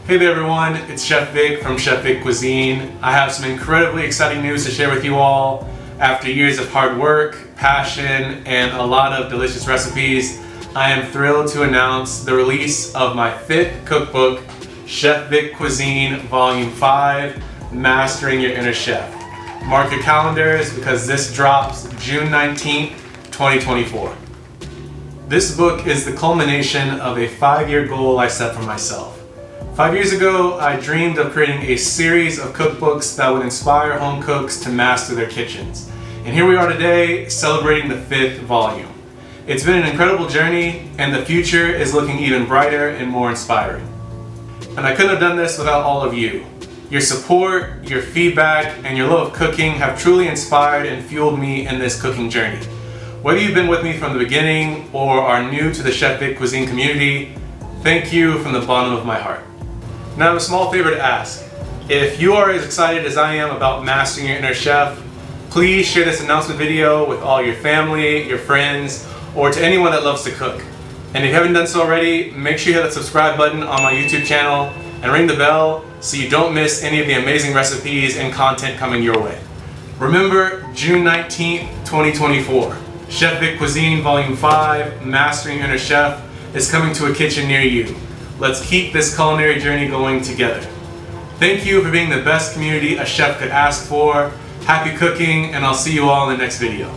Hey there everyone, it's Chef Vic from Chef Vic Cuisine. I have some incredibly exciting news to share with you all. After years of hard work, passion, and a lot of delicious recipes, I am thrilled to announce the release of my 5th cookbook, Chef Vic Cuisine Volume 5, Mastering Your Inner Chef. Mark your calendars because this drops June 19th, 2024. This book is the culmination of a 5-year goal I set for myself. 5 years ago, I dreamed of creating a series of cookbooks that would inspire home cooks to master their kitchens. And here we are today, celebrating the 5th volume. It's been an incredible journey, and the future is looking even brighter and more inspiring. And I couldn't have done this without all of you. Your support, your feedback, and your love of cooking have truly inspired and fueled me in this cooking journey. Whether you've been with me from the beginning or are new to the Chef Vic Cuisine community, thank you from the bottom of my heart. Now I have a small favor to ask. If you are as excited as I am about mastering your inner chef, please share this announcement video with all your family, your friends, or to anyone that loves to cook. And if you haven't done so already, make sure you hit that subscribe button on my YouTube channel and ring the bell so you don't miss any of the amazing recipes and content coming your way. Remember, June 19th, 2024, Chef Vic Cuisine Volume 5, Mastering Your Inner Chef is coming to a kitchen near you. Let's keep this culinary journey going together. Thank you for being the best community a chef could ask for. Happy cooking, and I'll see you all in the next video.